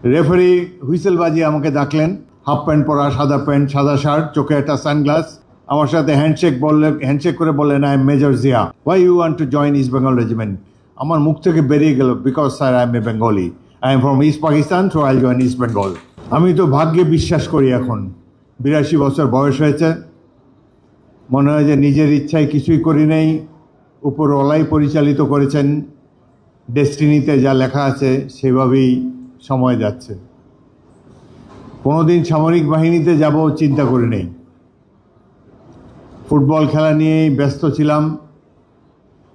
Referee whistle বাজিয়ে আমাকে ডাকলেন। হাফ প্যান্ট পরা, সাদা প্যান্ট, সাদা শার্ট, চোখে একটা সানগ্লাস। আমার সাথে হ্যান্ডশেক করে বললেন, I am major Zia, why you want to join East Bengal Regiment. আমার মুখ থেকে বেরিয়ে গেল, because sir I am a Bengali, I am from East Pakistan, so I join East Bengal. আমি তো ভাগ্যে বিশ্বাস করি। এখন 82 বছর বয়স হয়েছে, মনে হয় যে নিজের ইচ্ছায় কিছুই করি নেই, উপরওয়ালাই পরিচালিত করেছেন। ডেস্টিনিতে যা লেখা আছে সেভাবেই সময় যাচ্ছে। কোনোদিন সামরিক বাহিনীতে যাব চিন্তা করি নেই। ফুটবল খেলা নিয়েই ব্যস্ত ছিলাম।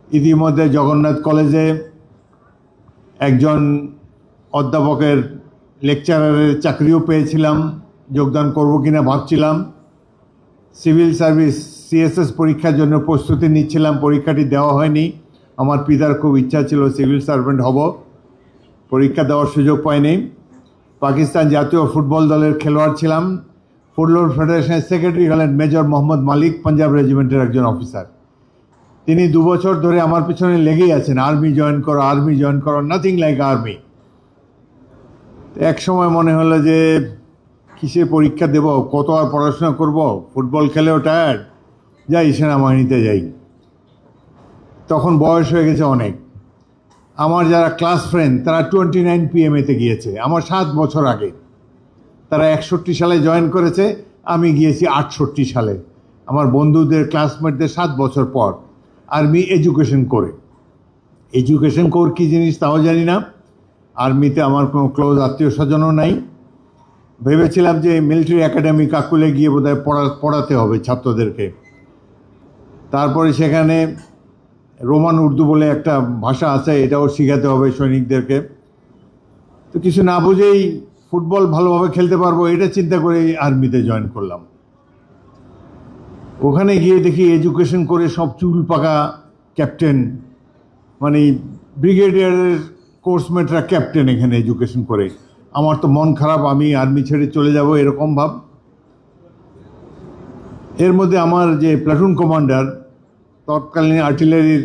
ইতিমধ্যে জগন্নাথ কলেজে একজন অধ্যাপকের লেকচারারের চাকরিও পেয়েছিলাম, যোগদান করব কিনা ভাবছিলাম। সিভিল সার্ভিস সিএসএস পরীক্ষার জন্য প্রস্তুতি নিচ্ছিলাম, পরীক্ষাটি দেওয়া হয়নি। আমার পিতার খুব ইচ্ছা ছিল সিভিল সার্ভেন্ট হব, পরীক্ষা দেওয়ার সুযোগ পাইনি। পাকিস্তান জাতীয় ফুটবল দলের খেলোয়াড় ছিলাম। ফুটবল ফেডারেশনের সেক্রেটারি হলেন মেজর মোহাম্মদ মালিক, পাঞ্জাব রেজিমেন্টের একজন অফিসার। তিনি 2 বছর ধরে আমার পিছনে লেগেই আছেন, আর্মি জয়েন করো, আর্মি জয়েন করো, নাথিং লাইক আর্মি। এক সময় মনে হলো যে কিসে পরীক্ষা দেব, কত আর পড়াশোনা করব, ফুটবল খেলেও টায়ার্ড, যাই সেনাবাহিনীতে যাই। তখন বয়স হয়ে গেছে অনেক। আমার যারা ক্লাস ফ্রেন্ড তারা 29 PMAতে গিয়েছে আমার 7 বছর আগে। তারা 61 সালে জয়েন করেছে, আমি গিয়েছি 68 সালে। আমার বন্ধুদের ক্লাসমেটদের 7 বছর পর আর্মি এডুকেশন করে। এডুকেশন কোর কী জিনিস তাও জানি না। আর্মিতে আমার কোনো ক্লোজ আত্মীয় স্বজনও নাই। ভেবেছিলাম যে মিলিটারি একাডেমি কাকুলে গিয়ে বোধহয় পড়াতে হবে ছাত্রদেরকে। তারপরে সেখানে রোমান উর্দু বলে একটা ভাষা আছে, এটাও শেখাতে হবে সৈনিকদেরকে। তো কিছু না বুঝেই ফুটবল ভালোভাবে খেলতে পারবো এটা চিন্তা করে আর্মিতে জয়েন করলাম। ওখানে গিয়ে দেখি এডুকেশন করে সব চুল পাকা ক্যাপ্টেন, মানে ব্রিগেডিয়ারের কোর্সমেটরা ক্যাপ্টেন এখানে এডুকেশন করে। আমার তো মন খারাপ, আমি আর্মি ছেড়ে চলে যাব এরকম ভাব। এর মধ্যে আমার যে প্লাটুন কমান্ডার, তৎকালীন আর্টিলারির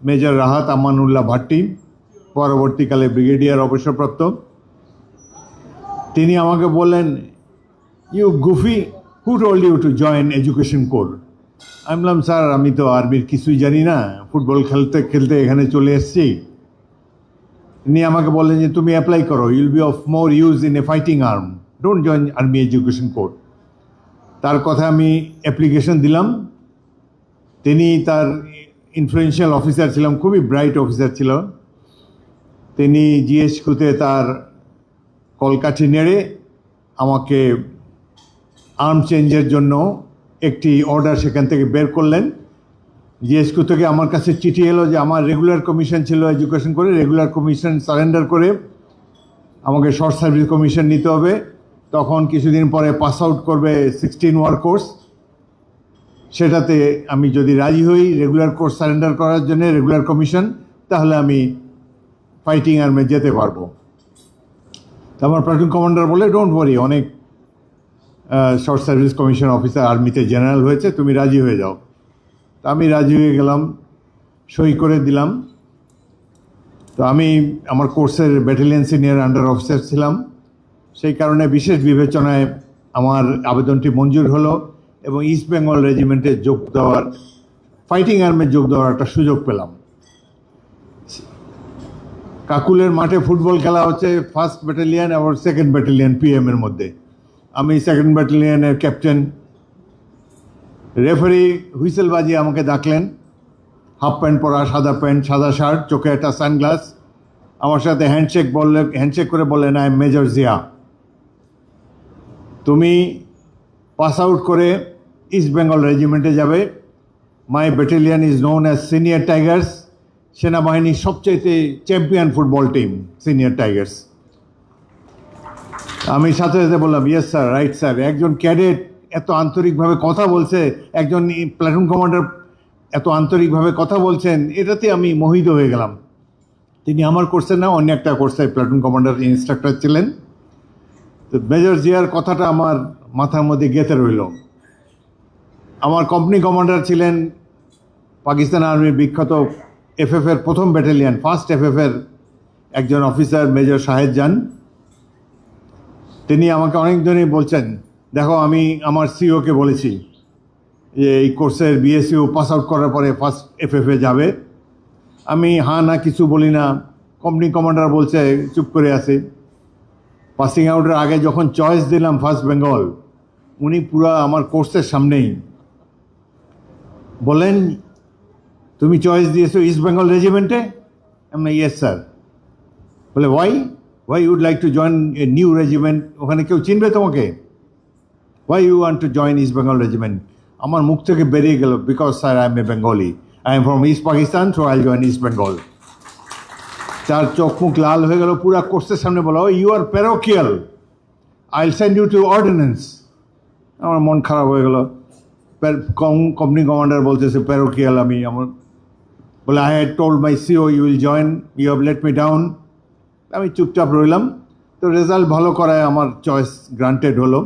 মেজর রাহাত আমানুল্লাহ ভাট্টি, পরবর্তীকালে ব্রিগেডিয়ার অবসরপ্রাপ্ত, তিনি আমাকে বললেন, you goofy, who told you to join Education Corps? আমি বললাম, স্যার আমি তো আর্মির কিছুই জানি না, ফুটবল খেলতে খেলতে এখানে চলে এসেছি। তিনি আমাকে বললেন যে তুমি অ্যাপ্লাই করো, you'll be of more use in a fighting arm, don't join army education core. তার কথা আমি অ্যাপ্লিকেশন দিলাম। তিনি তার ইনফ্লুয়েন্সিয়াল অফিসার ছিলাম, খুবই ব্রাইট অফিসার ছিল। তিনি জিএসকিউতে তার কলকাঠি নেড়ে আমাকে আর্ম চেঞ্জের জন্য একটি অর্ডার সেখান থেকে বের করলেন। জিএসকিউ থেকে আমার কাছে চিঠি এলো যে আমার রেগুলার কমিশন ছিল এডুকেশন করে, রেগুলার কমিশন সারেন্ডার করে আমাকে শর্ট সার্ভিস কমিশন নিতে হবে। তখন কিছুদিন পরে পাস আউট করবে 16 ওয়ার কোর্স, সেটাতে আমি যদি রাজি হই রেগুলার কোর্স সারেন্ডার করার জন্য রেগুলার কমিশন, তাহলে আমি ফাইটিং আর্মে যেতে পারবো। তো আমার প্লাটুন কমান্ডার বলে, ডোন্ট ওয়ারি, অনেক শর্ট সার্ভিস কমিশন অফিসার আর্মিতে জেনারেল হয়েছে, তুমি রাজি হয়ে যাও। তো আমি রাজি হয়ে গেলাম, সই করে দিলাম। তো আমি আমার কোর্সের ব্যাটালিয়ন সিনিয়র আন্ডার অফিসার ছিলাম, সেই কারণে বিশেষ বিবেচনায় আমার আবেদনটি মঞ্জুর হলো এবং ইস্ট বেঙ্গল রেজিমেন্টে যোগ দেওয়ার, ফাইটিং আর্মে যোগ দেওয়ার একটা সুযোগ পেলাম। কাকুলের মাঠে ফুটবল খেলা হচ্ছে 1st ব্যাটালিয়ন এবং 2nd ব্যাটালিয়ন পিএমের মধ্যে। আমি 2nd ব্যাটালিয়নের ক্যাপ্টেন। রেফারি হুইসেল বাজিয়ে আমাকে ডাকলেন। হাফ প্যান্ট পরা, সাদা প্যান্ট, সাদা শার্ট, চোখে একটা সানগ্লাস। আমার সাথে হ্যান্ডশেক করে বললেন, আই এম মেজর জিয়া, তুমি পাস আউট করে ইস্ট বেঙ্গল রেজিমেন্টে যাবে। My battalion is known as senior tigers, সেনাবাহিনীর সবচাইতে champion football team senior tigers. আমি সাথে সাথে বললাম, ইয়েস স্যার, রাইট স্যার। একজন ক্যাডেট এত আন্তরিকভাবে কথা বলছে, একজন প্লাটুন কমান্ডার এত আন্তরিকভাবে কথা বলছেন, এটাতে আমি মোহিত হয়ে গেলাম। তিনি আমার কোর্সে না, অন্য একটা কোর্সে প্লাটুন কমান্ডার ইনস্ট্রাক্টর ছিলেন। তো মেজর জিয়ার কথাটা আমার মাথার মধ্যে গেঁথে রইল। আমার কোম্পানি কমান্ডার ছিলেন পাকিস্তান আর্মির বিখ্যাত এফএফের 1ম ব্যাটালিয়ন, 1st এফএফের একজন অফিসার মেজর শাহেদ জান। তিনি আমাকে অনেক দিনই বলছেন, দেখো আমি আমার সিওকে বলেছি যে এই কোর্সের বিএসইউ পাস আউট করার পরে ফার্স্ট এফএফএ যাবে। আমি হ্যাঁ না কিছু বলি না, কোম্পানি কমান্ডার বলছে চুপ করে আছে। পাসিং আউটের আগে যখন চয়েস দিলাম ফার্স্ট বেঙ্গল, উনি পুরো আমার কোর্সের সামনেই বলেন, তুমি চয়েস দিয়েছো ইস্ট বেঙ্গল রেজিমেন্টে? আমি ইয়েস স্যার। বলে why you'd like to join a new regiment, ওখানে কেউ চিনবে তোমাকে? Why you want to join East Bengal Regiment? আমার মুখ থেকে বেরিয়ে গেল, because sir I am a Bengali, I am from East Pakistan, so I join East Bengal. তার চোখ মুখ লাল হয়ে গেল, পুরা কোর্সের সামনে বলো you are parochial, I will send you to ordnance. আমার মন খারাপ হয়ে গেল। কোম্পানি কমান্ডার বলতেছে প্যারোকিয়াল, আমি আমার বলে I had told my CO you will join, you have let me down. আমি চুপচাপ রইলাম। তো রেজাল্ট ভালো করায় আমার চয়েস গ্রান্টেড হলো,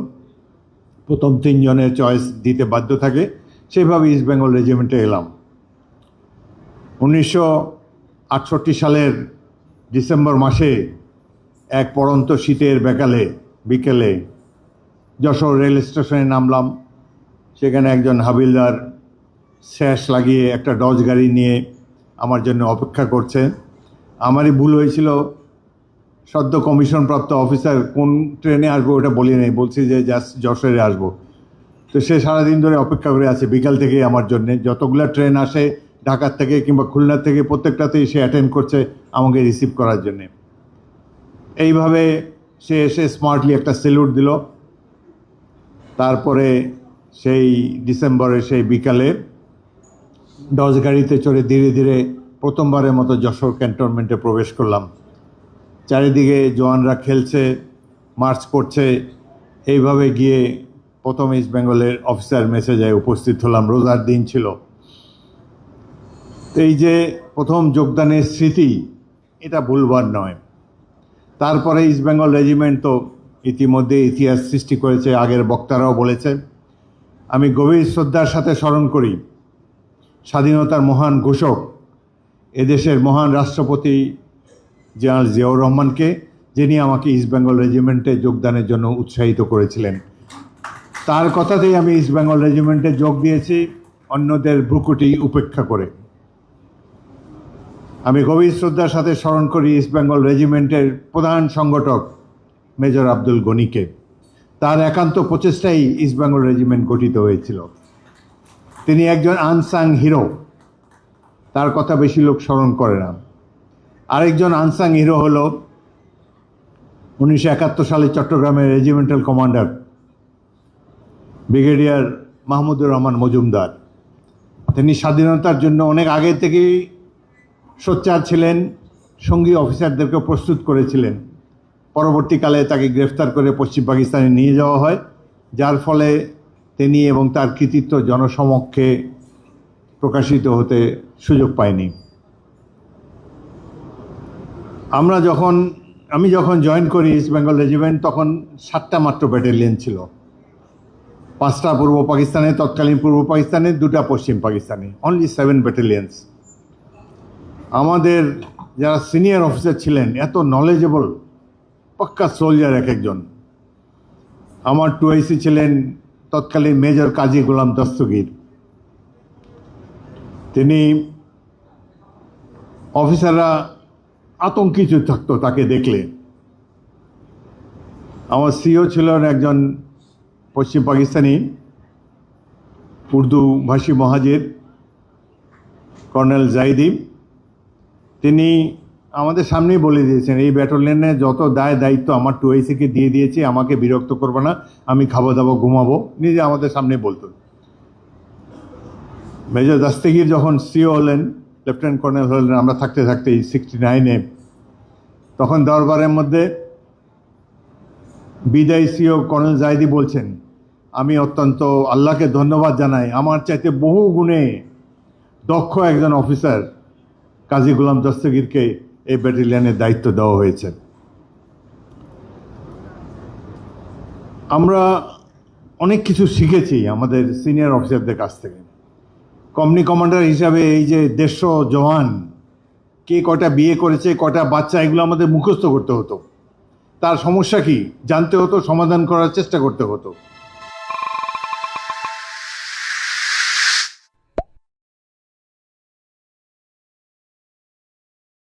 প্রথম 3 জনের চয়েস দিতে বাধ্য থাকে, সেভাবে ইস্ট বেঙ্গল রেজিমেন্টে এলাম। 1968 সালের ডিসেম্বর মাসে এক পড়ন্ত শীতের বিকেলে যশোর রেল স্টেশনে নামলাম। সেখানে একজন হাবিলদার স্যাশ লাগিয়ে একটা ডজ গাড়ি নিয়ে আমার জন্য অপেক্ষা করছে। আমারই ভুল হয়েছিল, সদ্য কমিশনপ্রাপ্ত অফিসার কোন ট্রেনে আসবো ওটা বলি নাই, বলছি যে জাস্ট যশোরে আসবো। তো সে সারাদিন ধরে অপেক্ষা করে আছে, বিকাল থেকে আমার জন্যে যতগুলো ট্রেন আসে ঢাকার থেকে কিংবা খুলনার থেকে প্রত্যেকটাতেই সে অ্যাটেন্ড করছে আমাকে রিসিভ করার জন্যে। এইভাবে সে এসে স্মার্টলি একটা স্যালুট দিল। তারপরে সেই ডিসেম্বরের সেই বিকালে ডজ গাড়িতে চড়ে ধীরে ধীরে প্রথমবারের মতো যশোর ক্যান্টনমেন্টে প্রবেশ করলাম। চারিদিকে জওয়ানরা খেলছে, মার্চ করছে। এইভাবে গিয়ে প্রথম ইস্ট বেঙ্গলের অফিসার মেসেজে উপস্থিত হলাম। রোজার দিন ছিল। এই যে প্রথম যোগদানের স্মৃতি, এটা ভুলবার নয়। তারপরে ইস্ট বেঙ্গল রেজিমেন্ট তো ইতিমধ্যে ইতিহাস সৃষ্টি করেছে, আগের বক্তারাও বলেছে। আমি গভীর শ্রদ্ধার সাথে স্মরণ করি স্বাধীনতার মহান ঘোষক, এদেশের মহান রাষ্ট্রপতি জেনারেল জিয়াউর রহমানকে, যিনি আমাকে ইস্ট বেঙ্গল রেজিমেন্টে যোগদানের জন্য উৎসাহিত করেছিলেন। তার কথাতেই আমি ইস্ট বেঙ্গল রেজিমেন্টে যোগ দিয়েছি, অন্যদের ভ্রুকুটি উপেক্ষা করে। আমি গভীর শ্রদ্ধার সাথে স্মরণ করি ইস্ট বেঙ্গল রেজিমেন্টের প্রধান সংগঠক মেজর আব্দুল গনিকে। তার একান্ত প্রচেষ্টাই ইস্ট বেঙ্গল রেজিমেন্ট গঠিত হয়েছিল। তিনি একজন আনসাং হিরো, তার কথা বেশি লোক স্মরণ করে না। আরেকজন আনসাং হিরো হল 1971 সালে চট্টগ্রামের regimental commander brigadier Mahmudur Rahman Majumdar. তিনি স্বাধীনতার জন্য অনেক আগে থেকেই সোচ্চার ছিলেন, সঙ্গী অফিসারদেরকে প্রস্তুত করেছিলেন। পরবর্তীকালে তাকে গ্রেফতার করে পশ্চিম পাকিস্তানে নিয়ে যাওয়া হয়, যার ফলে তিনি এবং তার কৃতিত্ব জনসমক্ষে প্রকাশিত হতে সুযোগ পায়নি। আমি যখন জয়েন করি ইস্ট বেঙ্গল রেজিমেন্ট, তখন 7টা মাত্র ব্যাটালিয়ন ছিল। 5টা পূর্ব পাকিস্তানে, তৎকালীন পূর্ব পাকিস্তানে, 2টা পশ্চিম পাকিস্তানে, অনলি 7 ব্যাটালিয়ন্স। আমাদের যারা সিনিয়র অফিসার ছিলেন এত নলেজেবল, পাক্কা সোলজার এক একজন। আমার 2IC ছিলেন তৎকালীন মেজর কাজী গোলাম দস্তগীর। তিনি অফিসাররা আতঙ্কিত থাকতো তাকে দেখলে। আমার সিও ছিলেন একজন পশ্চিম পাকিস্তানি উর্দু ভাষী মহাজির কর্নেল জাইদি। তিনি আমাদের সামনেই বলে দিয়েছেন, এই ব্যাটালিয়নে যত দায়িত্ব আমার 2IC-কে দিয়ে দিয়েছি, আমাকে বিরক্ত করবে না, আমি খাবো দাবো ঘুমাবো, নিজে আমাদের সামনে বলতো। মেজর দস্তগীর যখন সিও হলেন, লেফটেন্যান্ট কর্নেল হলেন, আমরা থাকতে 69-এ, তখন দরবারের মধ্যে বিদায়ী সিও কর্নেল জাইদি বলছেন, আমি অত্যন্ত আল্লাহকে ধন্যবাদ জানাই, আমার চাইতে বহু গুণে দক্ষ একজন অফিসার কাজী গোলাম দস্তগীরকে এই ব্যাটালিয়নের দায়িত্ব দেওয়া হয়েছে। আমরা অনেক কিছু শিখেছি আমাদের সিনিয়র অফিসারদের কাছ থেকে। কোম্পানি কমান্ডার হিসাবে এই যে 150 জওয়ান, কে কটা বিয়ে করেছে, কটা বাচ্চা, এগুলো আমাদের মুখস্থ করতে হতো। তার সমস্যা কি জানতে হতো, সমাধান করার চেষ্টা করতে হতো।